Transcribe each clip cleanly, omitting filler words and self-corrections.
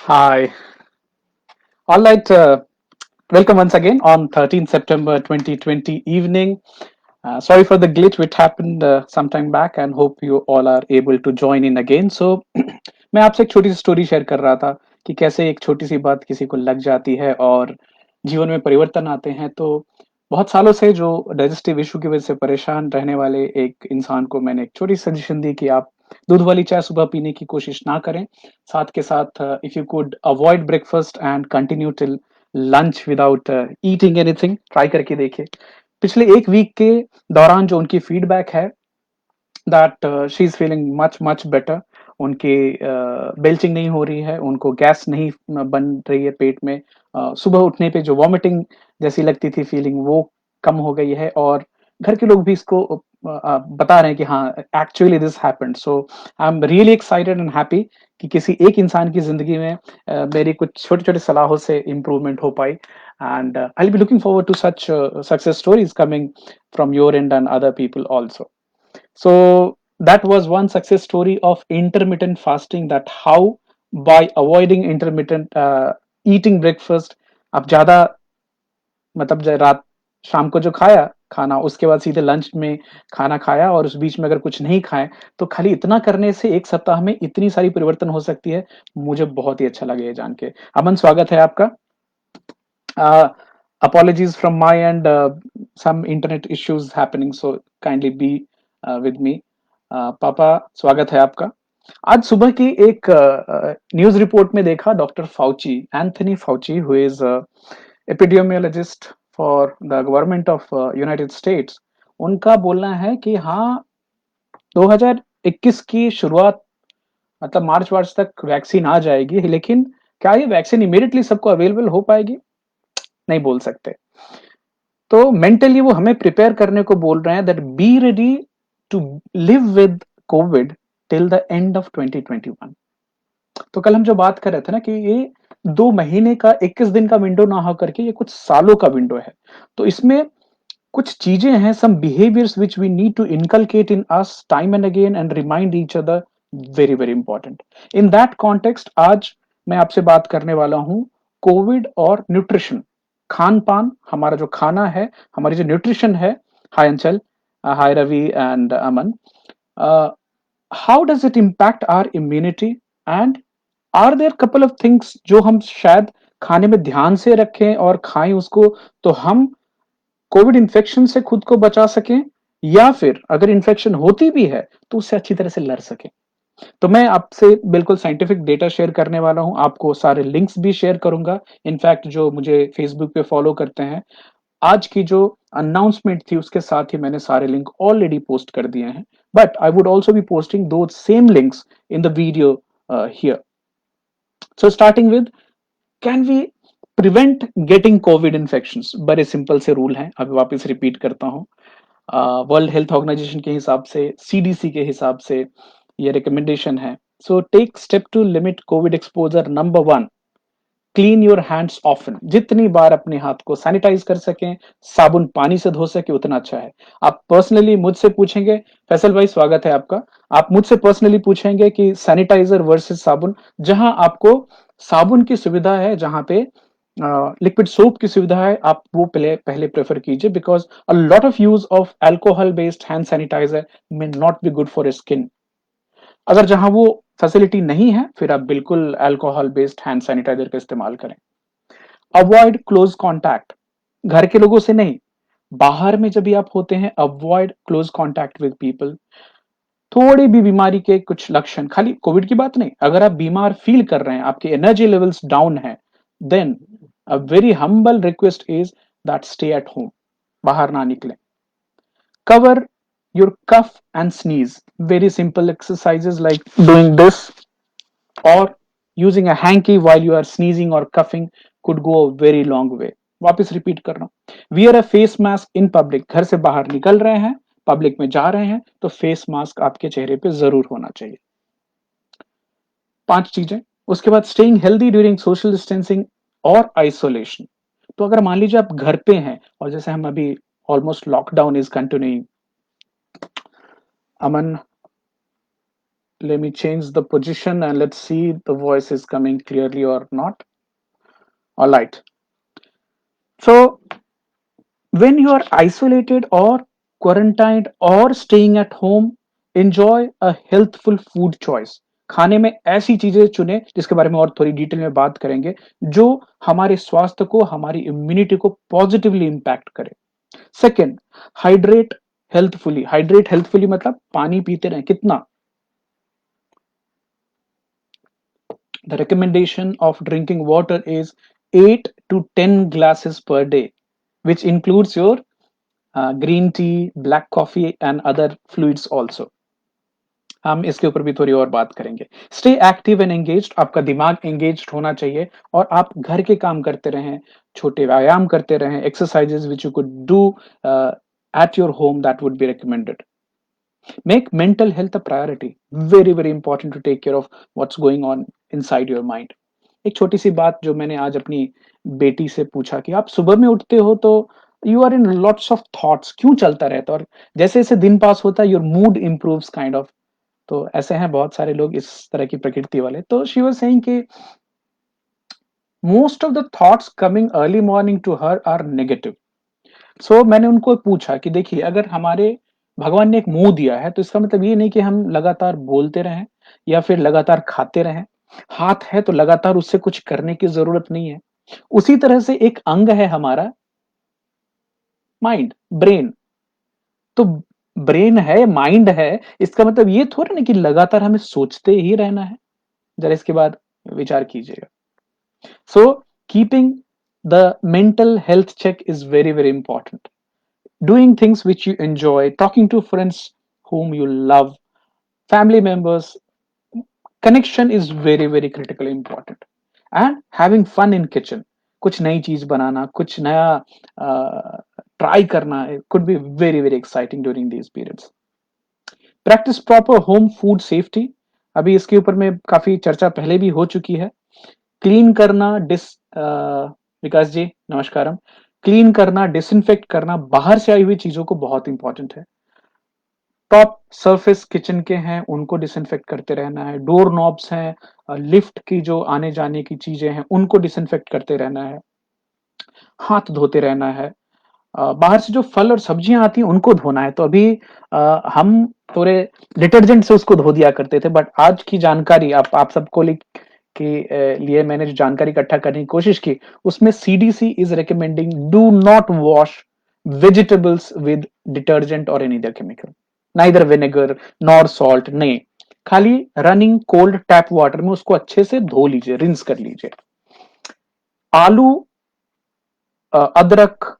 Hi. All right. Welcome once again on 13th September 2020 evening. Sorry for the glitch which happened some time back and hope you all are able to join in again. So मैं आपसे एक छोटी सी story share कर रहा था कि कैसे एक छोटी सी बात किसी को लग जाती है और जीवन में परिवर्तन आते हैं। तो बहुत सालों से जो डाइजेस्टिव इशू की वजह से परेशान रहने वाले एक इंसान को मैंने एक छोटी सजेशन दी कि आप दूध वाली चाय सुबह पीने की कोशिश ना करें। साथ के साथ if you could avoid breakfast and continue till lunch without eating anything, try करके देखिए। पिछले एक वीक के दौरान जो उनकी फीडबैक है that she is feeling much much better. उनकी बेल्चिंग नहीं हो रही है, उनको गैस नहीं बन रही है पेट में। सुबह उठने पे जो वॉमिटिंग जैसी लगती थी फीलिंग, वो कम हो गई है। और घर के लोग भी इसको बता रहे हैं कि हाँ, actually this happened. So I am really excited and happy कि किसी एक इंसान की जिंदगी में मेरी कुछ छोटी छोटी सलाहों से इम्प्रूवमेंट हो पाई। And I will be looking forward to such success stories coming from your end and other people also. So that was one success story of intermittent fasting, that how by avoiding intermittent eating breakfast, आप ज्यादा मतलब रात शाम को जो खाया खाना, उसके बाद सीधे लंच में खाना खाया और उस बीच में अगर कुछ नहीं खाए, तो खाली इतना करने से एक सप्ताह में इतनी सारी परिवर्तन हो सकती है। मुझे बहुत ही अच्छा लगा ये जान के। अमन, स्वागत है आपका। Apologies from my end, some internet issues happening, so kindly be with me. पापा, स्वागत है आपका। आज सुबह की एक न्यूज रिपोर्ट में देखा doctor Fauci, Anthony Fauci, who is epidemiologist for the government of United states. उनका बोलना है कि हाँ, 2021 की शुरुआत मतलब मार्च वार्च तक वैक्सीन आ जाएगी, लेकिन क्या ये वैक्सीन इमीडिएटली सबको अवेलेबल हो पाएगी? नहीं बोल सकते। तो मेंटली वो हमें प्रिपेयर करने को बोल रहे हैं that be ready to live with COVID till the end of 2021। तो कल हम जो बात कर रहे थे ना कि ये 2 महीने का 21 दिन का विंडो ना हो करके ये कुछ सालों का विंडो है। तो इसमें कुछ चीजें हैं, some behaviours which we need to inculcate in us time and again and remind each other, very very important. In that context आज मैं आपसे बात करने वाला हूं कोविड और न्यूट्रिशन, खान पान, हमारा जो खाना है, हमारी जो न्यूट्रिशन है। Hi Anchal, hi Ravi and Aman. How does it impact our immunity, and are there couple of things जो हम शायद खाने में ध्यान से रखें और खाएं उसको, तो हम कोविड इन्फेक्शन से खुद को बचा सकें, या फिर अगर इन्फेक्शन होती भी है तो उससे अच्छी तरह से लड़ सकें। तो मैं आपसे बिल्कुल साइंटिफिक डेटा शेयर करने वाला हूं, आपको सारे लिंक्स भी शेयर करूंगा। इनफैक्ट जो मुझे फेसबुक पे फॉलो करते हैं, आज की जो अनाउंसमेंट थी उसके साथ ही मैंने सारे लिंक ऑलरेडी पोस्ट कर दिए हैं। But I would also be posting the same links in the video here. So starting with, can we prevent getting COVID infection? बड़े सिंपल से रूल हैं, अभी वापस रिपीट करता हूं। वर्ल्ड हेल्थ ऑर्गेनाइजेशन के हिसाब से, सीडीसी के हिसाब से ये रिकमेंडेशन है। So take step to limit COVID exposure. Number one, clean your hands often. जितनी बार अपने हाथ को सैनिटाइज कर सकें, साबुन पानी से धो सके, उतना अच्छा है। आप पर्सनली मुझसे पूछेंगे, फैसल भाई स्वागत है आपका, आप मुझसे पर्सनली पूछेंगे कि सैनिटाइजर वर्सेस साबुन, जहां आपको साबुन की सुविधा है, जहां पे लिक्विड सोप की सुविधा है, आप वो पहले पहले प्रेफर कीजिए, because a lot of use of alcohol based hand sanitiser may not be good for skin. अगर जहां वो फैसिलिटी नहीं है, फिर आप बिल्कुल अल्कोहल बेस्ड हैंड सैनिटाइजर का इस्तेमाल करें। अवॉइड क्लोज कॉन्टैक्ट, घर के लोगों से नहीं, बाहर में जब भी आप होते हैं, avoid close contact with people. थोड़ी भी बीमारी के कुछ लक्षण, खाली कोविड की बात नहीं, अगर आप बीमार फील कर रहे हैं, आपके एनर्जी लेवल्स डाउन है, then a very humble request is that stay at home, बाहर ना निकलें। Cover your cough and sneeze. Very simple exercises like doing this or using a hanky while you are sneezing or coughing could go a very long way. वापस repeat कर रहा हूं, wear a face mask in public. घर से बाहर निकल रहे हैं, पब्लिक में जा रहे हैं, तो फेस मास्क आपके चेहरे पे जरूर होना चाहिए। 5 चीजें। उसके बाद staying healthy during social distancing और आइसोलेशन। तो अगर मान लीजिए आप घर पे हैं और जैसे हम अभी almost lockdown is continuing, Aman let me change the position and let's see the voice is coming clearly or not. All right. So when you are isolated or quarantined or staying at home, enjoy a healthful food choice. खाने में ऐसी चीजें चुने जिसके बारे में और थोड़ी डिटेल में बात करेंगे, जो हमारे स्वास्थ्य को, हमारी इम्यूनिटी को पॉजिटिवली इम्पैक्ट करे। Second, hydrate healthfully. Hydrate healthfully मतलब पानी पीते रहें। कितना? The recommendation of drinking water is 8 to 10 glasses per day, which includes your green tea, black coffee, and other fluids also. हम इसके ऊपर भी थोड़ी और बात करेंगे। Stay active and engaged. आपका दिमाग एंगेज्ड होना चाहिए और आप घर के काम करते रहें, छोटे व्यायाम करते रहें, exercises which you could do at your home, that would be recommended. Make mental health a priority. Very very important to take care of what's going on inside your mind. एक छोटी सी बात जो मैंने आज अपनी बेटी से पूछा कि आप सुबह में उठते हो तो you are in lots of thoughts, क्यों चलता रहता है? और जैसे जैसे दिन पास होता है your mood improves kind of. तो ऐसे हैं बहुत सारे लोग इस तरह की प्रकृति वाले। तो शी वाज सेइंग कि most of the thoughts coming early morning to her are negative. So मैंने उनको पूछा कि देखिए, अगर हमारे भगवान ने एक मुंह दिया है तो इसका मतलब ये नहीं कि हम लगातार बोलते रहें या फिर लगातार खाते रहें। हाथ है तो लगातार उससे कुछ करने की जरूरत नहीं है। उसी तरह से एक अंग है हमारा माइंड, ब्रेन। तो ब्रेन है, माइंड है, इसका मतलब ये थोड़ा ना कि लगातार हमें सोचते ही रहना है। जरा इसके बाद विचार कीजिएगा। So keeping the mental health check is very very important. Doing things which you enjoy, talking to friends whom you love, family members, connection is very very critically important. And having fun in kitchen, कुछ नई चीज बनाना, कुछ नया try करना, it could be very very exciting during these periods. Practice proper home food safety. अभी इसके ऊपर में काफी चर्चा पहले भी हो चुकी है। क्लीन करना, विकास जी नमस्कारम। क्लीन करना, डिसइंफेक्ट करना बाहर से आई हुई चीजों को बहुत इंपॉर्टेंट है। टॉप सरफेस किचन के हैं उनको डिसइंफेक्ट करते रहना है। डोर नॉब्स हैं, लिफ्ट की जो आने जाने की चीजें हैं उनको डिसइंफेक्ट करते रहना है। हाथ धोते रहना है। बाहर से जो फल और सब्जियां आती हैं उनको धोना है। तो अभी हम थोड़े डिटर्जेंट से उसको धो दिया करते थे, बट आज की जानकारी आप सबको के लिए मैंने जो जानकारी इकट्ठा करने की कोशिश की, उसमें CDC is recommending do not wash vegetables with detergent और any other chemical, neither vinegar nor salt. नहीं, खाली रनिंग कोल्ड टैप वाटर में उसको अच्छे से धो लीजिए, रिंस कर लीजिए। आलू, अदरक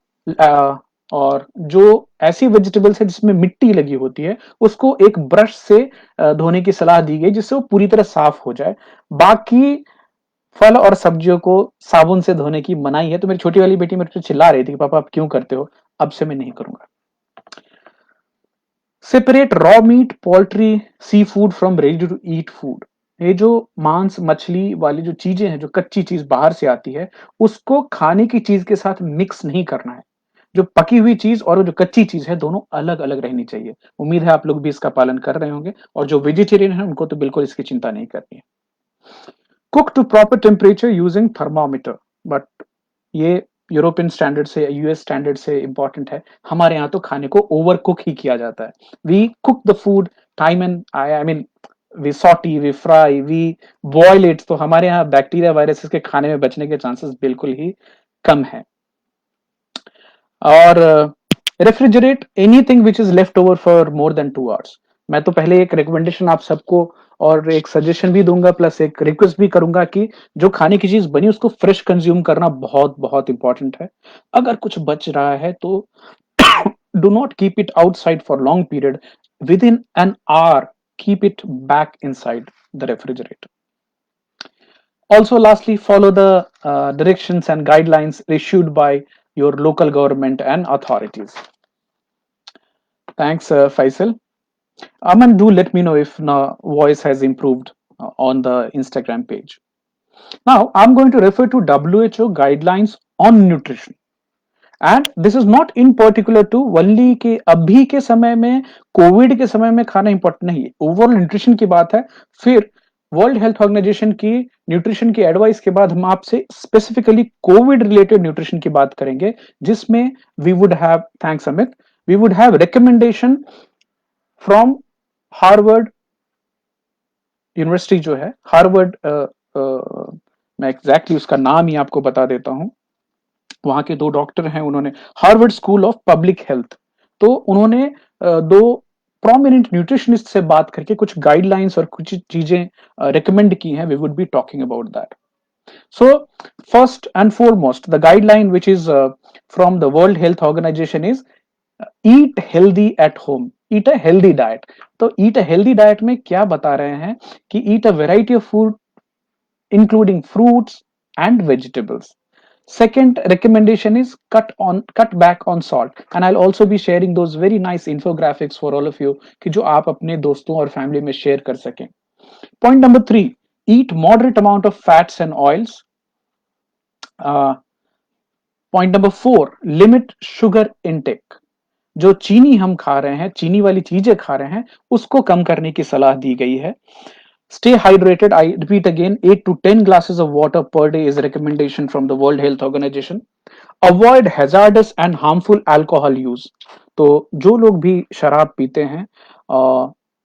और जो ऐसी वेजिटेबल्स है जिसमें मिट्टी लगी होती है उसको एक ब्रश से धोने की सलाह दी गई जिससे वो पूरी तरह साफ हो जाए। बाकी फल और सब्जियों को साबुन से धोने की मनाही है। तो मेरी छोटी वाली बेटी मेरे पे चिल्ला रही थी कि पापा आप क्यों करते हो। अब से मैं नहीं करूंगा। Separate raw meat, poultry, seafood from ready to eat food. ये जो मांस मछली वाली जो चीजें हैं, जो कच्ची चीज बाहर से आती है, उसको खाने की चीज के साथ मिक्स नहीं करना है। जो पकी हुई चीज और जो कच्ची चीज है दोनों अलग अलग रहनी चाहिए। उम्मीद है आप लोग भी इसका पालन कर रहे होंगे, और जो वेजिटेरियन है उनको तो बिल्कुल इसकी चिंता नहीं करनी है। Cook to proper temperature using thermometer. But ये यूरोपियन स्टैंडर्ड से, यूएस स्टैंडर्ड से इंपॉर्टेंट है। हमारे यहाँ तो खाने को ओवर कुक ही किया जाता है। We cook the food time and I mean we sauté, we fry, we boil it. तो हमारे यहाँ बैक्टीरिया वायरसेस के खाने में बचने के चांसेस बिल्कुल ही कम है। और refrigerate anything which is left over for more than 2 hours. मैं तो पहले एक रिकमेंडेशन आप सबको और एक सजेशन भी दूंगा, प्लस एक रिक्वेस्ट भी करूंगा कि जो खाने की चीज बनी उसको फ्रेश कंज्यूम करना बहुत बहुत इंपॉर्टेंट है। अगर कुछ बच रहा है तो do not keep it outside for long period. With in an hour keep it back inside the refrigerator. Also, lastly, follow the directions and guidelines issued by your local government and authorities. Thanks, Faisal. Aman, do let me know if voice has improved on the Instagram page. Now, I'm going to refer to WHO guidelines on nutrition. And this is not in particular to only के अभी के समय में, Covid के समय में खाना important नहीं है, ओवरऑल न्यूट्रिशन की बात है। फिर वर्ल्ड हेल्थ ऑर्गेनाइजेशन की न्यूट्रिशन की एडवाइस के बाद हम आपसे स्पेसिफिकली कोविड रिलेटेड न्यूट्रिशन की बात करेंगे, जिसमें we would have, thanks Amit, we would have recommendation from Harvard University जो है, हार्वर्ड, मैं एग्जैक्टली उसका नाम ही आपको बता देता हूं। वहां के दो डॉक्टर हैं, उन्होंने Harvard school of public health, तो उन्होंने दो प्रोमिनेंट न्यूट्रिशनिस्ट से बात करके कुछ गाइडलाइंस और कुछ चीजें रिकमेंड की हैं। We would be talking about that. So, first and foremost, the guideline which is from the World Health Organization is eat healthy at home. Eat a healthy diet. तो eat a healthy diet में क्या बता रहे हैं कि eat a variety of food including fruits and vegetables. Second recommendation is cut back on salt, and I'll also be sharing those very nice infographics for all of you कि जो आप अपने दोस्तों और फैमिली में शेयर कर सकें. Point number 3, eat moderate amount of fats and oils. Point number 4, limit sugar intake. जो चीनी हम खा रहे हैं, चीनी वाली चीजें खा रहे हैं, उसको कम करने की सलाह दी गई है। Stay hydrated, I repeat again, 8 to 10 glasses of water per day is a recommendation from the World Health Organization. Avoid hazardous and harmful alcohol use. तो जो लोग भी शराब पीते हैं,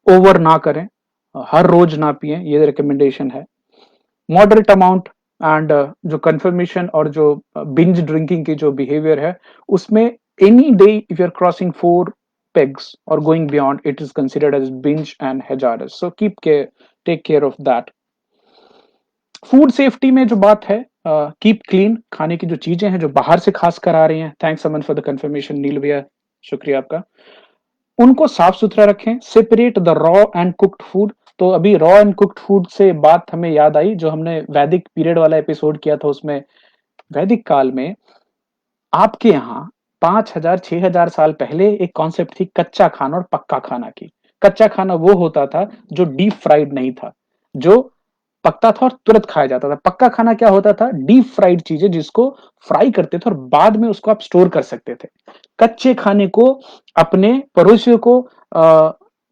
ओवर ना करें, हर रोज ना पिए, ये रिकमेंडेशन है। मॉडरेट अमाउंट, एंड जो कंफर्मेशन और जो बिंज ड्रिंकिंग की जो बिहेवियर है, उसमें any day if you are crossing 4 pegs or going beyond, it is considered as binge and hazardous, so take care of that. Food safety में जो बात है, कीप क्लीन, खाने की जो चीजें हैं जो बाहर से खास कर आ रही हैं, thanks Aman for the confirmation, Neel भैया शुक्रिया आपका, उनको साफ सुथरा रखें। Separate the raw and cooked food. तो अभी रॉ एंड कुक्ड फूड से बात हमें याद आई, जो हमने वैदिक पीरियड वाला एपिसोड किया था, उसमें वैदिक काल में आपके यहाँ 5,000 6,000 साल पहले एक कॉन्सेप्ट थी कच्चा खाना और पक्का खाना की। कच्चा खाना वो होता था जो डीप फ्राइड नहीं था, जो पकता था और तुरंत खाया जाता था। पक्का खाना क्या होता था? डीप फ्राइड चीजें जिसको फ्राई करते थे और बाद में उसको आप स्टोर कर सकते थे। कच्चे खाने को अपने पड़ोसियों को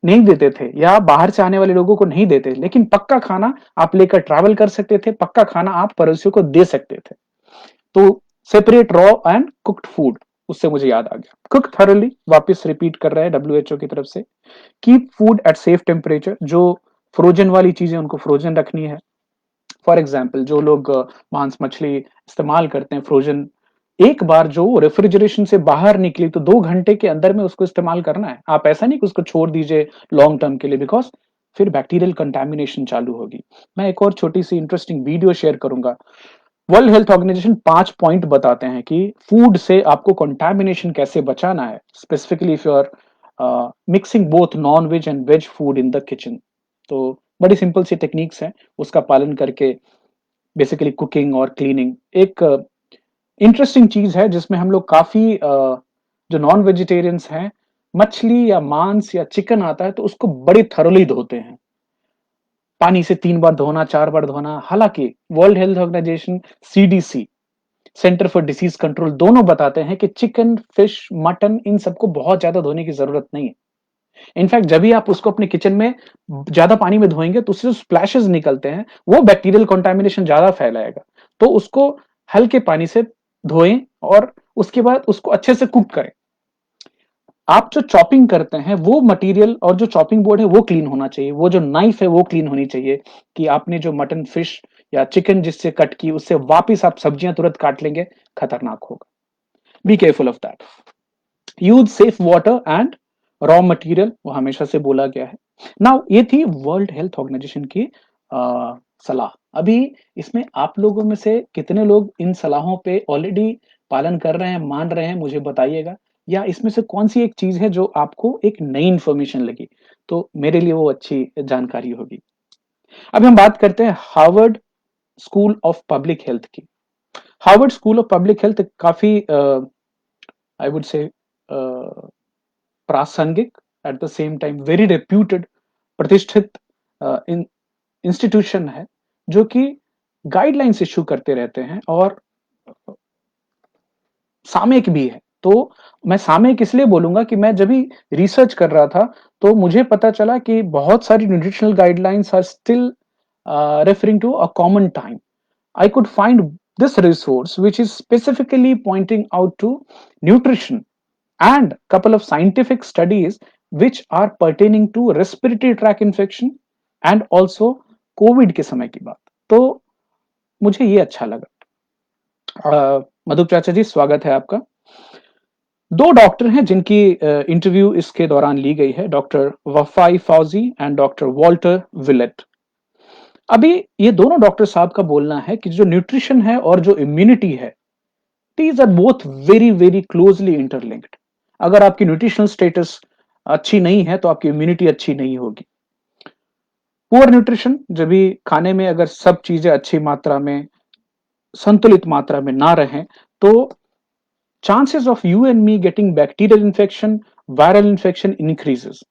नहीं देते थे, या बाहर से आने वाले लोगों को नहीं देते, लेकिन पक्का खाना आप लेकर ट्रैवल कर सकते थे, पक्का खाना आप पड़ोसियों को दे सकते थे। तो separate raw and cooked food, उससे मुझे याद आ गया। कुक थॉरली, वापस रिपीट कर रहा है डब्ल्यूएचओ की तरफ से। Keep food at safe temperature, जो फ्रोजन वाली चीजें उनको फ्रोजन रखनी है। फॉर एग्जाम्पल, जो लोग मांस मछली इस्तेमाल करते हैं फ्रोजन, एक बार जो रेफ्रिजरेशन से बाहर निकली तो 2 घंटे के अंदर में उसको इस्तेमाल करना है। आप ऐसा नहीं कि उसको छोड़ दीजिए लॉन्ग टर्म के लिए, बिकॉज फिर बैक्टीरियल कंटेमिनेशन चालू होगी। मैं एक और छोटी सी इंटरेस्टिंग वीडियो शेयर करूंगा। वर्ल्ड हेल्थ ऑर्गेनाइजेशन 5 पॉइंट बताते हैं कि फूड से आपको कंटेमिनेशन कैसे बचाना है, specifically if you are mixing both non veg and veg food in the kitchen. तो बड़ी सिंपल सी टेक्निक्स हैं, उसका पालन करके बेसिकली कुकिंग और क्लीनिंग। एक इंटरेस्टिंग चीज है जिसमें हम लोग काफी जो नॉन वेजिटेरियंस हैं, मछली या मांस या चिकन आता है तो उसको बड़ी थरोली धोते हैं, पानी से 3 बार धोना, 4 बार धोना। हालांकि World Health Organization, CDC, Center for Disease Control, दोनों बताते हैं कि चिकन, फिश, मटन, इन सबको बहुत ज्यादा धोने की जरूरत नहीं है। इनफैक्ट जब भी आप उसको अपने किचन में ज्यादा पानी में धोएंगे तो उससे स्प्लैशेस निकलते हैं, वो बैक्टीरियल कंटामिनेशन ज्यादा फैलाएगा। तो उसको हल्के पानी से धोएं और उसके बाद उसको अच्छे से कुक करें। आप जो चॉपिंग करते हैं वो मटेरियल और जो चॉपिंग बोर्ड है वो क्लीन होना चाहिए, वो जो नाइफ है वो क्लीन होनी चाहिए, कि आपने जो मटन, फिश या चिकन जिससे कट की, उससे वापस आप सब्जियां तुरंत काट लेंगे, खतरनाक होगा। Be careful of that. Use safe water and raw material, वो हमेशा से बोला गया है। नाउ ये थी वर्ल्ड हेल्थ ऑर्गेनाइजेशन की सलाह। अभी इसमें आप लोगों में से कितने लोग इन सलाहों पे ऑलरेडी पालन कर रहे हैं, मान रहे हैं, मुझे बताइएगा। या इसमें से कौन सी एक चीज है जो आपको एक नई इंफॉर्मेशन लगी, तो मेरे लिए वो अच्छी जानकारी होगी। अभी हम बात करते हैं Harvard school of public health की। Harvard school of public health काफी आई वुड से प्रासंगिक, at the same time very reputed, प्रतिष्ठित इंस्टीट्यूशन है, जो कि गाइडलाइंस इशू करते रहते हैं और सामयिक भी है। तो मैं सामयिक इसलिए बोलूँगा कि मैं जब भी रिसर्च कर रहा था, तो मुझे पता चला कि बहुत सारी nutritional guidelines are still referring to a common time. I could find this resource which is specifically pointing out to nutrition and couple of scientific studies which are pertaining to respiratory tract infection and also Covid के समय की बात। तो मुझे ये अच्छा लगा। मधुप चाचा जी, स्वागत है आपका। दो डॉक्टर हैं जिनकी इंटरव्यू इसके दौरान ली गई है, डॉक्टर वफाई फौजी एंड डॉक्टर वॉल्टर विलेट। अभी ये दोनों डॉक्टर साहब का बोलना है कि जो न्यूट्रिशन है और जो इम्यूनिटी है, these are both very very closely interlinked. अगर आपकी न्यूट्रिशनल स्टेटस अच्छी नहीं है तो आपकी इम्यूनिटी अच्छी नहीं होगी। पुअर न्यूट्रिशन, जब भी खाने में अगर सब चीजें अच्छी मात्रा में, संतुलित मात्रा में ना रहें, तो chances of you and me getting bacterial infection, viral infection increases.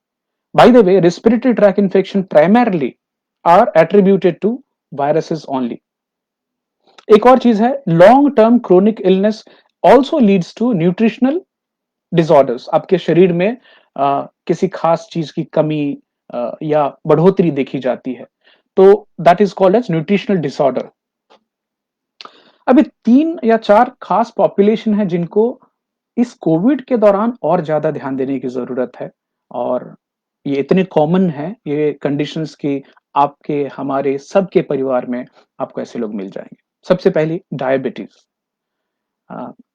By the way, respiratory tract infection primarily are attributed to viruses only. एक और चीज है, long term chronic illness also leads to nutritional disorders. आपके शरीर में किसी खास चीज की कमी या बढ़ोतरी देखी जाती है, तो that is called as nutritional disorder. अभी 3 या 4 खास पॉपुलेशन है जिनको इस कोविड के दौरान और ज्यादा ध्यान देने की जरूरत है, और ये इतने कॉमन है ये कंडीशंस की आपके हमारे सबके परिवार में आपको ऐसे लोग मिल जाएंगे। सबसे पहली diabetes.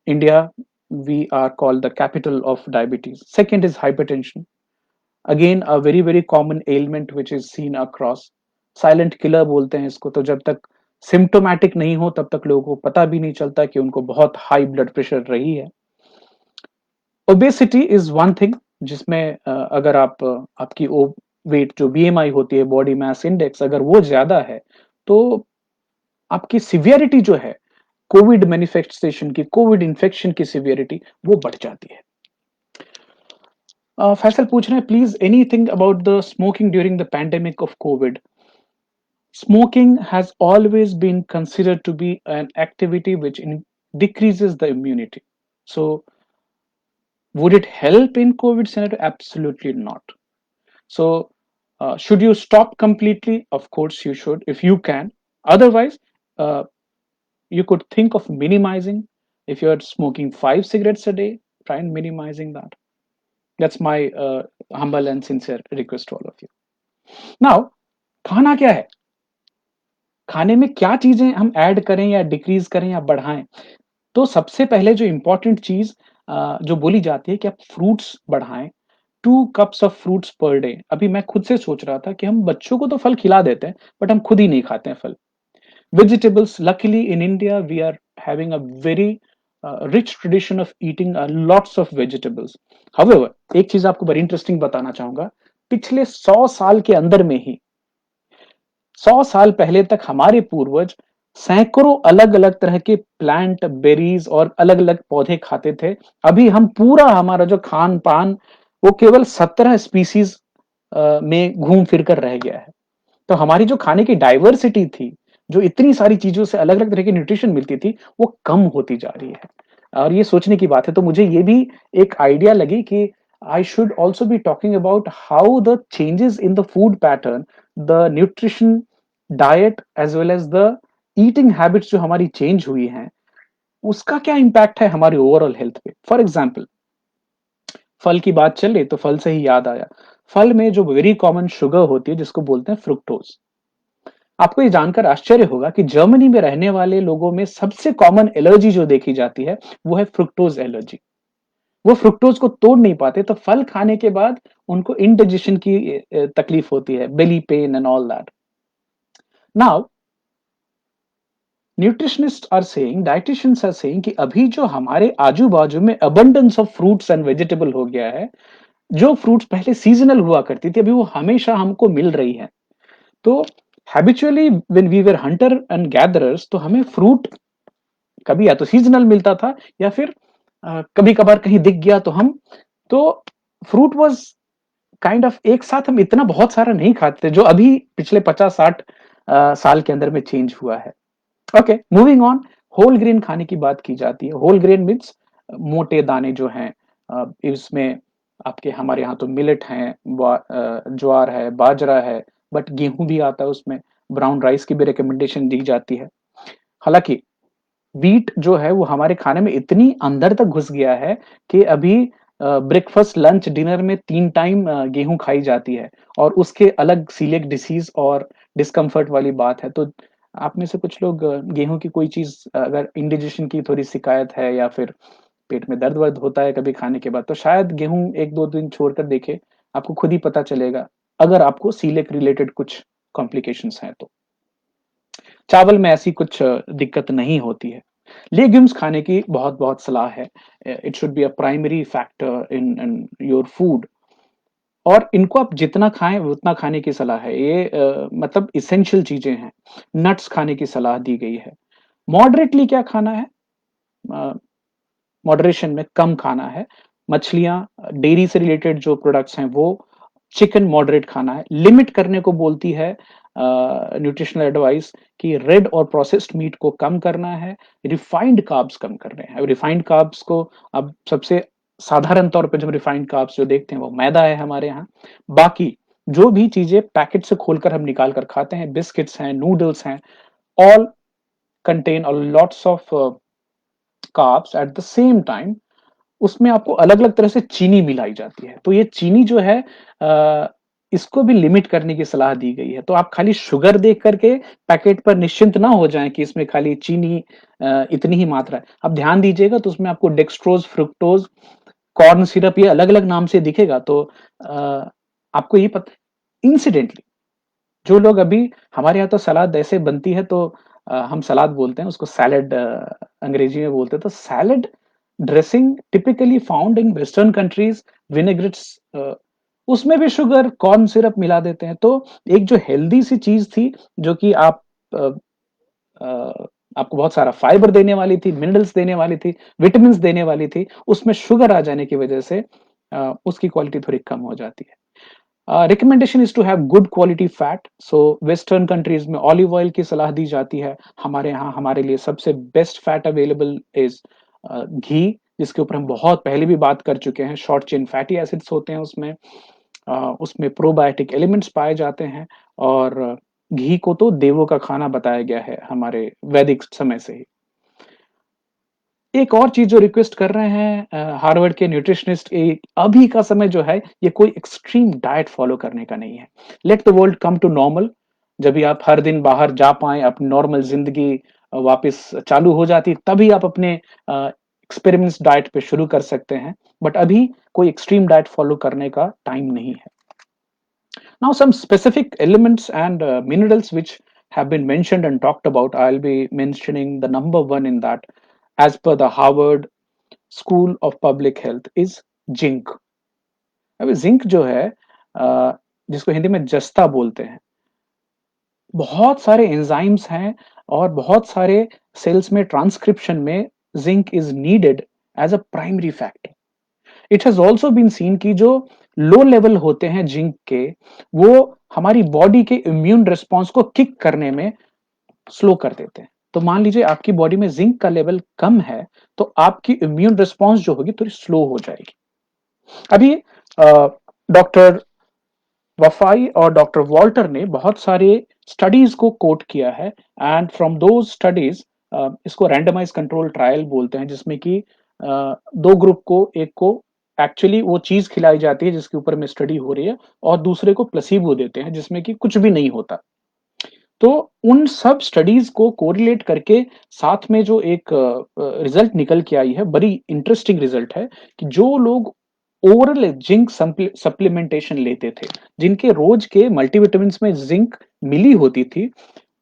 India, we are called the capital of diabetes. Second is hypertension, again a very very common ailment which is seen across. Silent killer बोलते हैं इसको। तो जब तक सिम्टोमेटिक नहीं हो तब तक लोगों को पता भी नहीं चलता कि उनको बहुत हाई ब्लड प्रेशर रही है। ओबेसिटी इज वन थिंग, जिसमें अगर आपकी वेट जो बीएमआई होती है, बॉडी मास इंडेक्स, अगर वो ज्यादा है तो आपकी सिवियरिटी जो है, कोविड मैनिफेस्टेशन की, कोविड इन्फेक्शन की सिवियरिटी वो बढ़ जाती है। फैसल पूछ रहे हैं, please anything about the smoking during the pandemic of Covid. Smoking has always been considered to be an activity which decreases the immunity. So, would it help in COVID scenario? Absolutely not. So, should you stop completely? Of course, you should if you can. Otherwise, uh, you could think of minimizing. If you're smoking 5 cigarettes a day, try and minimizing that. That's my humble and sincere request to all of you. Now, खाना क्या है? खाने में क्या चीजें हम add करें या डिक्रीज करें या बढ़ाएं? तो सबसे पहले जो इम्पोर्टेंट चीज जो बोली जाती है कि आप फ्रूट्स बढ़ाएं। 2 cups of fruits per day. अभी मैं खुद से सोच रहा था कि हम बच्चों को तो फल खिला देते हैं, बट हम खुद ही नहीं खाते हैं फल। Vegetables, luckily in India we are having a very rich tradition of eating lots of vegetables. However, एक चीज आपको बड़ी इंटरेस्टिंग बताना चाहूंगा। पिछले 100 साल के अंदर में ही, 100 साल पहले तक हमारे पूर्वज सैकड़ों अलग अलग तरह के प्लांट, बेरीज और अलग अलग पौधे खाते थे। अभी हम पूरा हमारा जो खान पान वो केवल 17 स्पीसीज में घूम फिर कर रह गया है। तो हमारी जो खाने की डाइवर्सिटी थी, जो इतनी सारी चीजों से अलग अलग तरह की न्यूट्रिशन मिलती थी, वो कम होती जा रही है। और ये सोचने की बात है। तो मुझे ये भी एक आइडिया लगी कि I should also be talking about how the changes in the food pattern, the nutrition diet as well as the eating habits जो हमारी चेंज हुई हैं, उसका क्या इंपैक्ट है हमारी ओवरऑल हेल्थ पे। फॉर एग्जाम्पल, फल की बात चल रही तो फल से ही याद आया, फल में जो वेरी कॉमन शुगर होती है जिसको बोलते हैं फ्रुक्टोज। आपको ये जानकर आश्चर्य होगा कि जर्मनी में रहने वाले लोगों में सबसे कॉमन एलर्जी जो देखी जाती है वो है फ्रुक्टोज एलर्जी। वो फ्रुक्टोज को तोड़ नहीं पाते, तो फल खाने के बाद उनको इंडाइजेशन की तकलीफ होती है, belly pain and all that. Now nutritionists are saying, dieticians are saying कि अभी जो हमारे आजू बाजू में abundance of fruits and vegetable हो गया है, जो फ्रूट्स पहले सीजनल हुआ करती थी अभी वो हमेशा हमको मिल रही है। तो habitually when we were hunter and gatherers, तो हमें फ्रूट कभी या तो सीजनल मिलता था या फिर कभी कभार कहीं दिख गया तो हम, तो फ्रूट वाज काइंड ऑफ एक साथ हम इतना बहुत सारा नहीं खाते जो अभी पिछले 50-60 साल के अंदर में चेंज हुआ है। Okay, moving on. Whole grain खाने की बात की जाती है। होल ग्रेन मीन्स मोटे दाने जो हैं, इसमें आपके हमारे यहाँ तो मिलेट हैं, ज्वार है, बाजरा है, बट गेहूँ भी आता है उसमें, ब्राउन राइस की भी रिकमेंडेशन दी जाती है। हालाँकि व्हीट जो है वो हमारे खाने में इतनी अंदर तक घुस गया है कि अभी ब्रेकफास्ट, लंच, डिनर में 3 टाइम गेहूँ खाई जाती है और उसके अलग सीलिएक डिसीज़ और डिस्कम्फर्ट वाली बात है। तो आप में से कुछ लोग गेहूँ की कोई चीज़, अगर इंडिजेशन की थोड़ी शिकायत है या फिर पेट में दर्द-वर्द होता है कभी खाने के बाद, तो शायद गेहूँ 1-2 दिन छोड़कर देखें, आपको खुद ही पता चलेगा, अगर आपको सीलिएक रिलेटेड कुछ कॉम्प्लिकेशंस हैं तो। चावल में ऐसी कुछ दिक्कत नहीं होती है। लेग्यूम्स खाने की बहुत-बहुत सलाह है। It should be a primary factor in in your food और इनको आप जितना खाएँ उतना खाने की सलाह है। ये मतलब एसेंशियल चीज़ें हैं। नट्स खाने की सलाह दी गई है। मॉडरेटली क्या खाना है? अ, मॉडरेशन में कम खाना है। मछलियाँ, डेयरी से रिलेटेड जो प्रोडक्ट्स हैं वो, चिकन मॉडरेट खाना है। लिमिट करने को बोलती है न्यूट्रिशनल एडवाइस कि रेड और प्रोसेस्ड मीट को कम करना है, रिफाइंड कार्ब्स कम करने हैं। रिफाइंड कार्ब्स को अब सबसे साधारण तौर पे जब रिफाइंड कार्ब्स जो देखते हैं वो मैदा है हमारे यहाँ। बाकी जो भी चीज़ें पैकेट से खोलकर हम निकाल कर खाते हैं, बिस्किट्स हैं, नूडल्स हैं, all contain a lots of carbs eight the same time. उसमें आपको अलग-अलग तरह से चीनी मिलाई जाती है। तो ये चीनी जो है इसको भी लिमिट करने की सलाह दी गई है। तो आप खाली शुगर देख कर के पैकेट पर निश्चिंत ना हो जाएँ कि इसमें खाली चीनी इतनी ही मात्रा है। आप ध्यान दीजिएगा तो उसमें आपको डेक्सट्रोज़, फ्रुक्टोज़, कॉर्न सिरप ये अलग-अलग नाम से दिखेगा तो अ, आपको ये पता इंसिडेंटली जो लोग अभी हमारे यहाँ तो सलाद ऐसे बनती है तो हम सलाद बोलते हैं उसको सैलेड अंग्रेजी में बोलते हैं तो salad dressing typically found in western countries vinaigrettes उसमें भी शुगर कॉर्न सिरप मिला देते हैं तो एक जो हेल्दी सी चीज थी जो कि अ, अ, आपको बहुत सारा फाइबर देने वाली थी मिनरल्स देने वाली थी विटामिन देने वाली थी उसमें शुगर आ जाने की वजह से उसकी क्वालिटी थोड़ी कम हो जाती है recommendation is to have good quality fat so western countries में ऑलिव ऑयल की सलाह दी जाती है हमारे यहाँ हमारे लिए सबसे बेस्ट फैट अवेलेबल इज घी जिसके ऊपर हम बहुत पहले भी बात कर चुके हैं शॉर्ट चेन फैटी एसिड्स होते हैं उसमें उसमें प्रोबायोटिक एलिमेंट्स पाए जाते हैं और घी को तो देवों का खाना बताया गया है हमारे वैदिक समय से ही एक और चीज़ जो रिक्वेस्ट कर रहे हैं हार्वर्ड के न्यूट्रिशनिस्ट अभी का समय जो है ये कोई एक्सट्रीम डाइट फॉलो करने का नहीं है। Let the world come to normal जब भी आप हर दिन बाहर जा पाएँ, अपनी नॉर्मल ज़िंदगी वापस चालू हो जाती तभी आप अपने एक्सपेरिमेंट्स डाइट पे शुरू कर सकते हैं। बट अभी कोई एक्सट्रीम डाइट फॉलो करने का टाइम नहीं है। Now, some specific elements and minerals which have been mentioned and talked about, I'll be mentioning the number one in that, as per the Harvard School of Public Health, is zinc. अभी zinc जो है जिसको हिंदी में जस्ता बोलते हैं, बहुत सारे एंजाइम्स हैं और बहुत सारे सेल्स में ट्रांसक्रिप्शन में zinc is needed as a primary factor. It has also been seen कि जो लो लेवल होते हैं जिंक के वो हमारी बॉडी के इम्यून रिस्पॉन्स को किक करने में स्लो कर देते हैं तो मान लीजिए आपकी बॉडी में जिंक का लेवल कम है तो आपकी इम्यून रिस्पॉन्स जो होगी थोड़ी स्लो हो जाएगी अभी डॉक्टर वफाई और डॉक्टर वॉल्टर ने बहुत सारे स्टडीज को कोट किया है एंड फ्रॉम दोज स्टडीज इसको रैंडमाइज कंट्रोल ट्रायल बोलते हैं जिसमें कि दो ग्रुप को एक को एक्चुअली वो चीज खिलाई जाती है जिसके ऊपर में स्टडी हो रही है और दूसरे को प्लेसिबो देते हैं जिसमें कि कुछ भी नहीं होता तो उन सब स्टडीज को कोरिलेट करके साथ में जो एक रिजल्ट निकल के आई है बड़ी इंटरेस्टिंग रिजल्ट है कि जो लोग ओरल जिंक सप्लीमेंटेशन लेते थे जिनके रोज के मल्टीविटामिन में जिंक मिली होती थी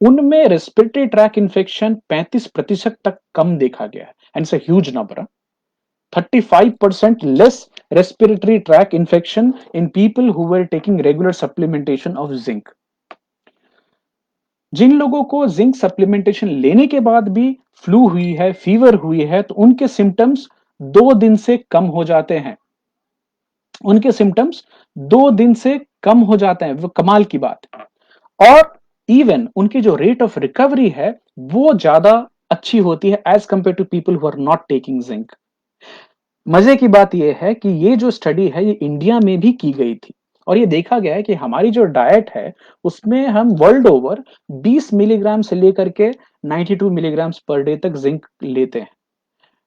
उनमें रेस्पिरेटरी ट्रैक इन्फेक्शन 35% तक कम देखा गया है and it's a huge number 35% less respiratory tract infection in people who were taking regular supplementation of zinc जिन लोगों को जिंक सप्लीमेंटेशन लेने के बाद भी फ्लू हुई है फीवर हुई है तो उनके सिम्टम्स 2 दिन से कम हो जाते हैं उनके सिम्टम्स 2 दिन से कम हो जाते हैं वो कमाल की बात है और इवन उनकी जो रेट ऑफ रिकवरी है वो ज्यादा अच्छी होती है as compare to people who are not taking zinc मजे की बात यह है कि ये जो स्टडी है ये इंडिया में भी की गई थी और ये देखा गया है कि हमारी जो डाइट है उसमें हम वर्ल्ड ओवर 20 मिलीग्राम से लेकर के 92 मिलीग्राम पर डे तक जिंक लेते हैं।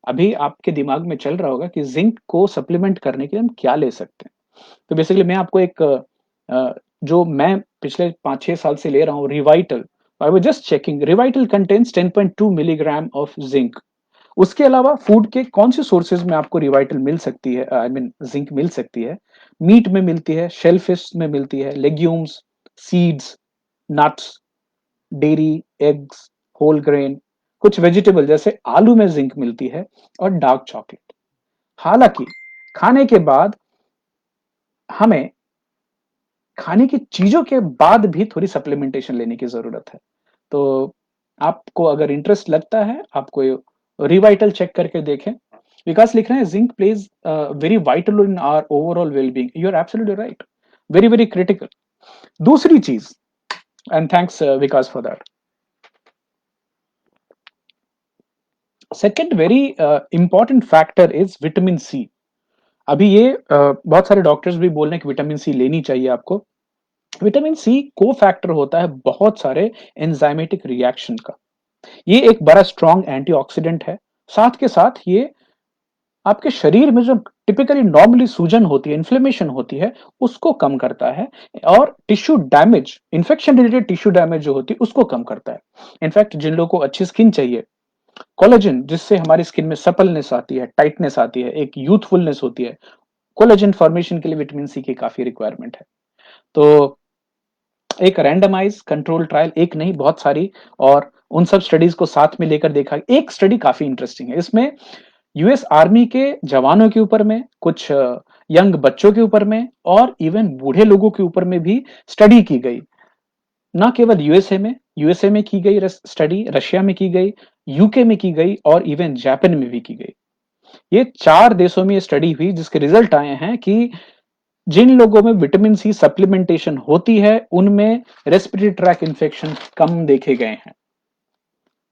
अभी आपके दिमाग में चल रहा होगा कि जिंक को सप्लीमेंट करने के लिए हम क्या ले सकते हैं। तो बेसिकली मैं आपको एक जो मैं पिछले 5-6 साल से ले रहा हूँ Revital. I was just checking, Revital contains 10.2 milligram of zinc. उसके अलावा फूड के कौन से सोर्सेज में आपको रिवाइटल मिल सकती है, आई मीन जिंक मिल सकती है। मीट में मिलती है, शेलफिश में मिलती है, legumes, seeds, nuts, dairy, eggs, whole grain, कुछ वेजिटेबल जैसे आलू में जिंक मिलती है और डार्क चॉकलेट। हालांकि खाने के बाद हमें खाने की चीजों के बाद भी थोड़ी सप्लीमेंटेशन लेने की जरूरत है। तो आपको अगर इंटरेस्ट लगता है, आपको रिवाइटल चेक करके देखें। विकास लिख रहे हैं zinc plays very vital in our overall wellbeing. You are absolutely right, very very critical. दूसरी चीज, and thanks Vikas for that. Second very important factor is vitamin C. अभी ये बहुत सारे डॉक्टर्स भी बोल रहे हैं कि विटामिन सी लेनी चाहिए आपको। विटामिन सी को फैक्टर होता है बहुत सारे एंजाइमेटिक रिएक्शन का। ये एक बड़ा स्ट्रॉन्ग एंटीऑक्सीडेंट है। साथ के साथ ये आपके शरीर में जो टिपिकली नॉर्मली सूजन होती है, इन्फ्लेमेशन होती है, उसको कम करता है और tissue damage, infection related tissue damage जो होती है उसको कम करता है। इनफैक्ट जिन लोगों को अच्छी स्किन चाहिए, कोलेजन जिससे हमारी स्किन में सपलनेस आती है, टाइटनेस आती है, एक यूथफुलनेस होती है, कोलेजन फॉर्मेशन के लिए विटामिन सी की काफी रिक्वायरमेंट है। तो एक रैंडमाइज कंट्रोल ट्रायल, एक नहीं बहुत सारी, और उन सब स्टडीज को साथ में लेकर देखा। एक स्टडी काफी इंटरेस्टिंग है, इसमें यूएस आर्मी के जवानों के ऊपर में, कुछ यंग बच्चों के ऊपर में और इवन बूढ़े लोगों के ऊपर में भी स्टडी की गई। ना केवल यूएसए में की गई स्टडी, रशिया में की गई, यूके में की गई और इवन जापान में भी की गई। ये 4 देशों में ये स्टडी हुई जिसके रिजल्ट आए हैं कि जिन लोगों में विटामिन सी सप्लीमेंटेशन होती है उनमें रेस्पिरेटरी ट्रैक इन्फेक्शन कम देखे गए हैं।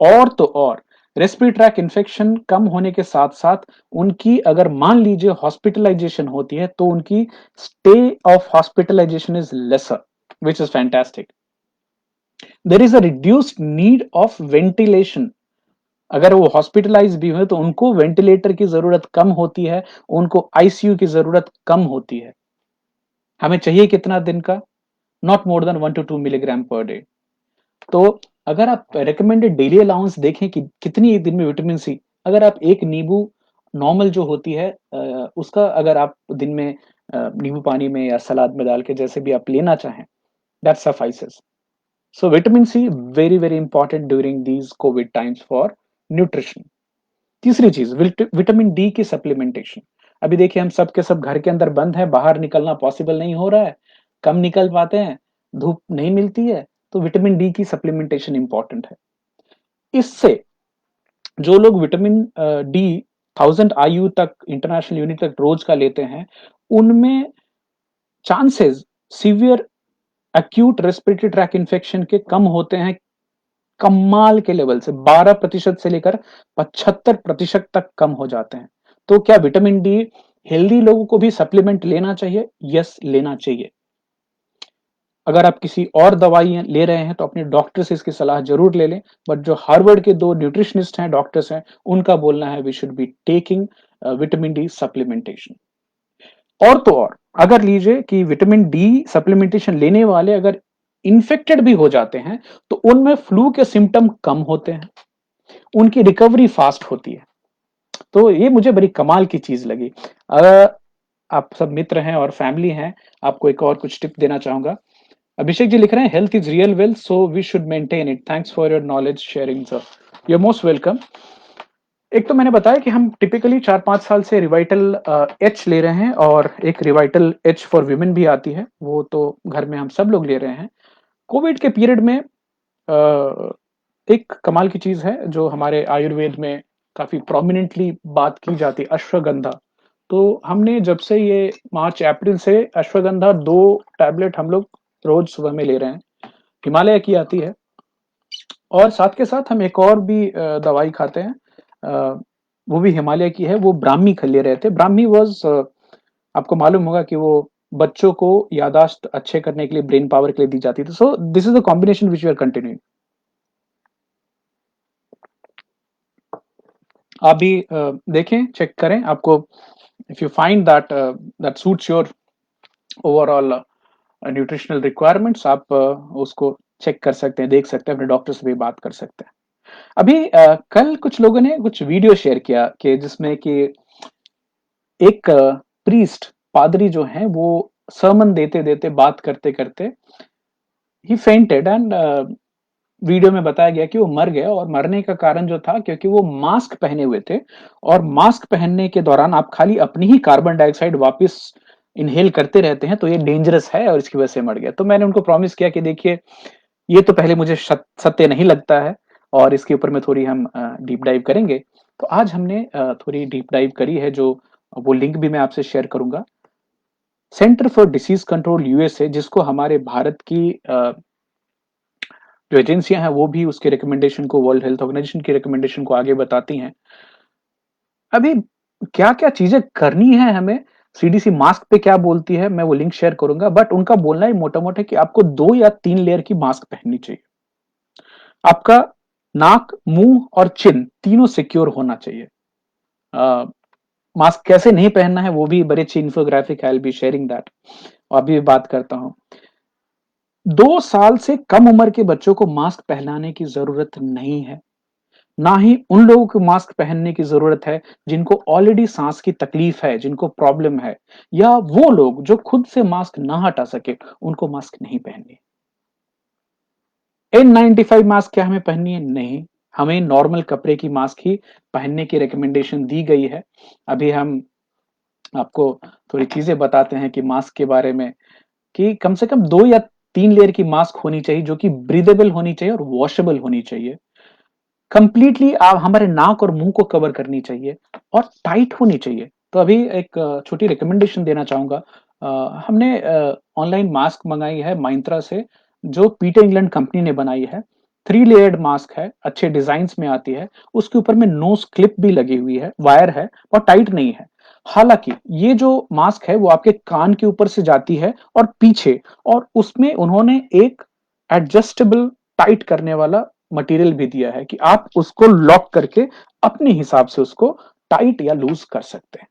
और तो और रेस्पिरेटरी ट्रैक इन्फेक्शन कम होने के साथ साथ उनकी अगर मान लीजिए हॉस्पिटलाइजेशन होती है तो उनकी stay of hospitalisation is lesser, which is fantastic. There is a reduced need of ventilation. अगर वो हॉस्पिटलाइज भी हुए तो उनको वेंटिलेटर की जरूरत कम होती है, उनको आईसीयू की जरूरत कम होती है। हमें चाहिए कितना दिन का? Not more than 1 to 2 milligram per day. तो अगर आप रिकमेंडेड डेली अलाउंस देखें कि कितनी एक दिन में विटामिन सी, अगर आप एक नींबू नॉर्मल जो होती है उसका अगर आप दिन में नींबू पानी में या सलाद में डाल के जैसे भी आप लेना चाहें, that suffices. So vitamin C very very important during these COVID times for nutrition. तीसरी चीज, विटामिन डी की सप्लीमेंटेशन। अभी देखिए हम सब के सब घर के अंदर बंद है, बाहर निकलना पॉसिबल नहीं हो रहा है, कम निकल पाते हैं, धूप नहीं मिलती है, तो विटामिन डी की सप्लीमेंटेशन इंपॉर्टेंट है। इससे जो लोग विटामिन डी 1000 आईयू तक, इंटरनेशनल यूनिट तक रोज का लेते हैं, उनमें chances severe acute respiratory tract infection के कम होते हैं, कमाल के लेवल से 12% से लेकर 75% तक कम हो जाते हैं। तो क्या विटामिन डी हेल्दी लोगों को भी सप्लीमेंट लेना चाहिए? यस, लेना चाहिए। अगर आप किसी और दवाई ले रहे हैं तो अपने डॉक्टर से इसकी सलाह जरूर ले लें। बट जो हार्वर्ड के 2 न्यूट्रिशनिस्ट हैं, डॉक्टर्स हैं, उनका बोलना है we should be taking vitamin D supplementation. और तो और अगर लीजिए कि विटामिन डी सप्लीमेंटेशन लेने वाले अगर इन्फेक्टेड भी हो जाते हैं तो उनमें फ्लू के सिम्टम कम होते हैं, उनकी रिकवरी फास्ट होती है। तो ये मुझे बड़ी कमाल की चीज लगी। आप सब मित्र हैं और फैमिली हैं, आपको एक और कुछ टिप देना चाहूंगा। अभिषेक जी लिख रहे हैं health is real wealth so we should maintain it, thanks for your knowledge sharing sir, you are most welcome. एक तो मैंने बताया कि हम टिपिकली 4-5 साल से रिवाइटल एच ले रहे हैं और एक रिवाइटल एच फॉर विमेन भी आती है, वो तो घर में हम सब लोग ले रहे हैं। कोविड के पीरियड में एक कमाल की चीज है जो हमारे आयुर्वेद में काफी प्रोमिनेंटली बात की जाती है, अश्वगंधा। तो हमने जब से ये मार्च अप्रैल से अश्वगंधा 2 टैबलेट हम लोग रोज सुबह में ले रहे हैं। हिमालय की आती है और साथ के साथ हम एक और भी दवाई खाते हैं, वो भी हिमालय की है, वो ब्राह्मी खा ले रहे थे। ब्राह्मी वाज़ आपको मालूम होगा कि वो बच्चों को याददाश्त अच्छे करने के लिए, ब्रेन पावर के लिए दी जाती थी। So this is the combination which we are continuing. आप भी देखें, चेक करें, आपको if you find that that suits your overall nutritional requirements, आप उसको चेक कर सकते हैं, देख सकते हैं, अपने डॉक्टर से भी बात कर सकते हैं। अभी कल कुछ लोगों ने कुछ वीडियो शेयर किया कि जिसमें कि एक प्रीस्ट, पादरी जो हैं, वो सर्मन देते-देते, बात करते-करते ही फेंटेड एंड वीडियो में बताया गया कि वो मर गया, और मरने का कारण जो था क्योंकि वो मास्क पहने हुए थे, और मास्क पहनने के दौरान आप खाली अपनी ही कार्बन डाइऑक्साइड वापस इनहेल करते रहते हैं, तो ये डेंजरस है और इसकी वजह से मर गया। तो मैंने उनको प्रॉमिस किया कि देखिए, ये तो पहले मुझे सत्य नहीं लगता है, और इसके ऊपर में थोड़ी हम डीप डाइव करेंगे। तो आज हमने थोड़ी डीप डाइव करी है, जो वो लिंक भी मैं आपसे शेयर करूंगा। Centre for Disease control USA, जिसको हमारे भारत की जो एजेंसियां हैं वो भी उसके रिकमेंडेशन को, वर्ल्ड हेल्थ ऑर्गेनाइजेशन की रिकमेंडेशन को आगे बताती हैं। अभी क्या-क्या चीजें करनी है हमें, सीडीसी मास्क पे क्या बोलती है, मैं वो लिंक शेयर करूंगा, बट उनका बोलना ही मोटा-मोटा है कि आपको 2 या 3 लेयर की मास्क पहननी चाहिए। आपका नाक, मुंह और चिन तीनों सिक्योर होना चाहिए। अ, मास्क कैसे नहीं पहनना है वो भी बड़ी अच्छी इन्फोग्राफिक है, आई विल बी शेयरिंग दैट। अभी भी बात करता हूँ। 2 साल से कम उम्र के बच्चों को मास्क पहनाने की जरूरत नहीं है। ना ही उन लोगों को मास्क पहनने की जरूरत है जिनको ऑलरेडी सांस की तकलीफ है, जिनको प्रॉब्लम है, या वो लोग जो खुद से मास्क ना हटा सके, उनको मास्क नहीं पहननी। N95 मास्क क्या हमें पहननी है? नहीं, हमें नॉर्मल कपड़े की मास्क ही पहनने की रिकमेंडेशन दी गई है। अभी हम आपको थोड़ी चीजें बताते हैं कि मास्क के बारे में, कि कम से कम 2 या 3 लेयर की मास्क होनी चाहिए, जो कि ब्रीदेबल होनी चाहिए और वॉशेबल होनी चाहिए। कंप्लीटली हमारे नाक और मुंह को कवर करनी चाहिए, और टाइट होनी चाहिए। तो अभी एक छोटी रिकमेंडेशन देना चाहूंगा। हमने ऑनलाइन मास्क मंगाई है माइंत्रा से, जो पीटर इंग्लैंड कंपनी ने बनाई है। 3 लेयर्ड मास्क है, अच्छे डिजाइन में आती है। उसके ऊपर में नोज क्लिप भी लगी हुई है, वायर है, और टाइट नहीं है। हालांकि ये जो मास्क है वो आपके कान के ऊपर से जाती है और पीछे, और उसमें उन्होंने एक एडजस्टेबल टाइट करने वाला मटेरियल भी दिया है कि आप उसको लॉक करके अपने हिसाब से उसको टाइट या लूज कर सकते हैं।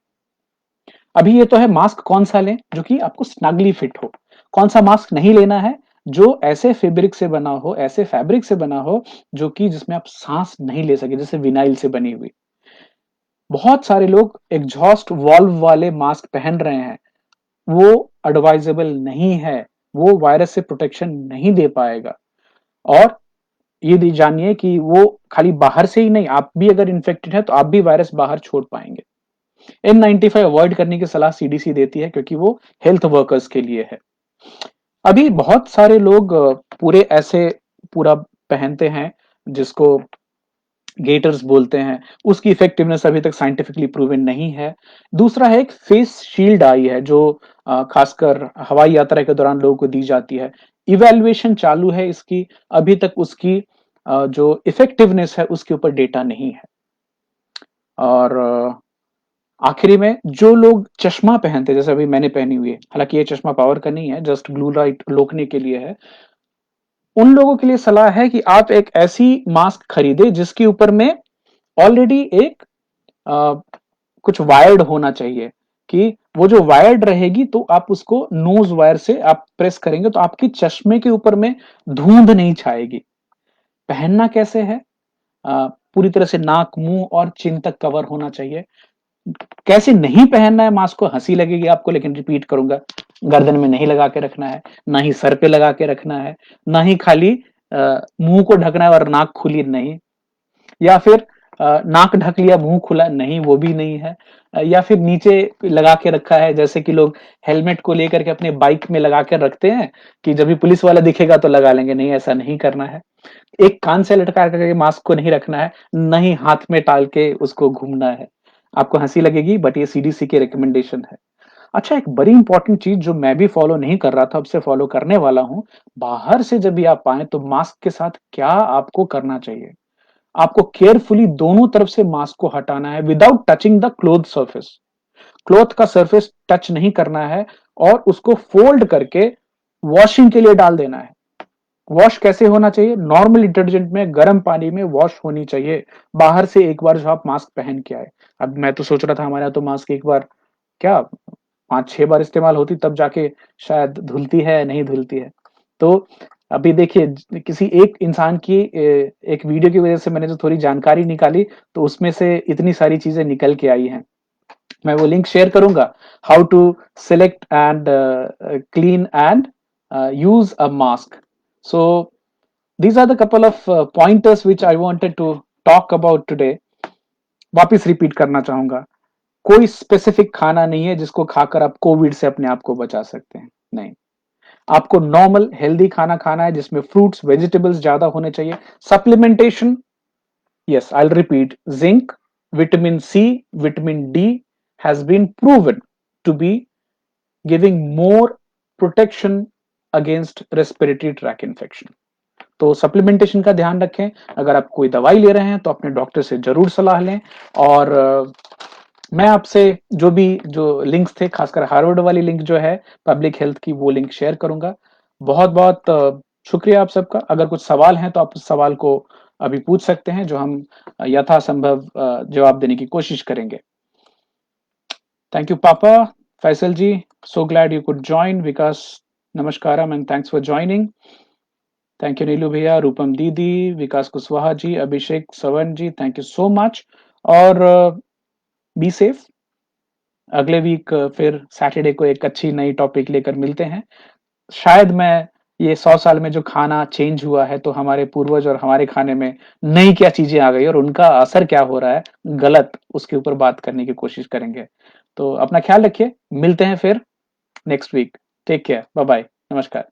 अभी ये तो है मास्क कौन सा लें जो कि आपको स्नगली फिट हो। कौन सा मास्क नहीं लेना है? जो ऐसे फैब्रिक से बना हो, ऐसे फैब्रिक से बना हो जो कि जिसमें आप सांस नहीं ले सके, जैसे विनाइल से बनी हुई। बहुत सारे लोग एग्जॉस्ट वॉल्व वाले मास्क पहन रहे हैं, वो एडवाइजेबल नहीं है, वो वायरस से प्रोटेक्शन नहीं दे पाएगा। और ये भी जानिए कि वो खाली बाहर से ही नहीं, आप भी अगर इन्फेक्टेड है तो आप भी वायरस बाहर छोड़ पाएंगे। N95 अवॉइड करने की सलाह सीडीसी देती है, क्योंकि वो हेल्थ वर्कर्स के लिए है। अभी बहुत सारे लोग पूरे ऐसे पूरा पहनते हैं, जिसको गेटर्स बोलते हैं, उसकी इफेक्टिवनेस अभी तक साइंटिफिकली प्रूवन नहीं है। दूसरा है एक फेस शील्ड आई है, जो खासकर हवाई यात्रा के दौरान लोगों को दी जाती है। इवैल्यूएशन चालू है इसकी, अभी तक उसकी जो इफेक्टिवनेस है उसके ऊपर डेटा नहीं है। और आखिरी में जो लोग चश्मा पहनते हैं, जैसे अभी मैंने पहनी हुई है, हालांकि ये चश्मा पावर का नहीं है, जस्ट ब्लू लाइट रोकने के लिए है। उन लोगों के लिए सलाह है कि आप एक ऐसी मास्क खरीदें जिसके ऊपर में ऑलरेडी एक अ, कुछ वायर्ड होना चाहिए, कि वो जो वायर्ड रहेगी तो आप उसको नोज वायर से आप प्रेस करेंगे तो आपके चश्मे के ऊपर में धुंध नहीं छाएगी। पहनना कैसे है? पूरी तरह से नाक, मुंह और चिन तक कवर होना चाहिए। कैसे नहीं पहनना है मास्क को, हंसी लगेगी आपको, लेकिन रिपीट करूंगा। गर्दन में नहीं लगा के रखना है, ना ही सर पे लगा के रखना है, ना ही खाली मुंह को ढकना है और नाक खुली नहीं, या फिर नाक ढक लिया मुंह खुला नहीं, वो भी नहीं है। या फिर नीचे लगा के रखा है, जैसे कि लोग हेलमेट को लेकर के अपने बाइक में लगा के रखते हैं कि जब भी पुलिस वाला दिखेगा तो लगा लेंगे। नहीं, ऐसा नहीं करना है। एक कान से लटका करके मास्क को नहीं रखना है, न ही हाथ में टाल के उसको घूमना है। आपको हंसी लगेगी, बट ये सीडीसी के रिकमेंडेशन है। अच्छा, एक बड़ी इंपॉर्टेंट चीज जो मैं भी फॉलो नहीं कर रहा था, अब से फॉलो करने वाला हूं। बाहर से जब भी आप आए तो मास्क के साथ क्या आपको करना चाहिए? आपको केयरफुली दोनों तरफ से मास्क को हटाना है without touching the cloth surface. Cloth का सरफेस टच नहीं करना है और उसको फोल्ड करके वॉशिंग के लिए डाल देना है। वॉश कैसे होना चाहिए? नॉर्मल डिटर्जेंट में गर्म पानी में वॉश होनी चाहिए बाहर से एक बार जो आप मास्क पहन के आए। अब मैं तो सोच रहा था हमारे यहाँ तो मास्क एक बार क्या 5-6 बार इस्तेमाल होती तब जाके शायद धुलती है, नहीं धुलती है। तो अभी देखिए किसी एक इंसान की एक वीडियो की वजह से मैंने जो थोड़ी जानकारी निकाली तो उसमें से इतनी सारी चीजें निकल के आई हैं। मैं वो लिंक शेयर करूंगा, how to select and clean and use a mask. So these are the couple of pointers which I wanted to talk about today। वापिस रिपीट करना चाहूंगा, कोई स्पेसिफिक खाना नहीं है जिसको खाकर आप कोविड से अपने आप को बचा सकते हैं, नहीं। आपको नॉर्मल हेल्दी खाना खाना है जिसमें फ्रूट्स वेजिटेबल्स ज्यादा होने चाहिए। Supplementation, yes, I'll repeat, zinc, vitamin C, vitamin D has been proven to be giving more protection against respiratory tract infection। तो सप्लीमेंटेशन का ध्यान रखें। अगर आप कोई दवाई ले रहे हैं तो अपने डॉक्टर से जरूर सलाह लें। और मैं आपसे जो लिंक्स थे, खासकर हार्वर्ड वाली लिंक जो है पब्लिक हेल्थ की, वो लिंक शेयर करूंगा। बहुत बहुत शुक्रिया आप सबका। अगर कुछ सवाल हैं तो आप उस सवाल को अभी पूछ सकते हैं, जो हम यथासंभव जवाब देने की कोशिश करेंगे। थैंक यू पापा, Faisal ji, so glad you could join. Vikas नमस्कारम and thanks for joining. Thank you Neelu भैया, रूपम दीदी, Vikas Kushwaha ji, Abhishek Savan ji, thank you so much. और बी सेफ। अगले वीक फिर सैटरडे को एक अच्छी नई टॉपिक लेकर मिलते हैं। शायद मैं ये 100 साल में जो खाना चेंज हुआ है तो हमारे पूर्वज और हमारे खाने में नई क्या चीजें आ गई और उनका असर क्या हो रहा है गलत, उसके ऊपर बात करने की कोशिश करेंगे। तो अपना ख्याल रखिए, मिलते हैं फिर next week. Take care, bye bye, नमस्कार।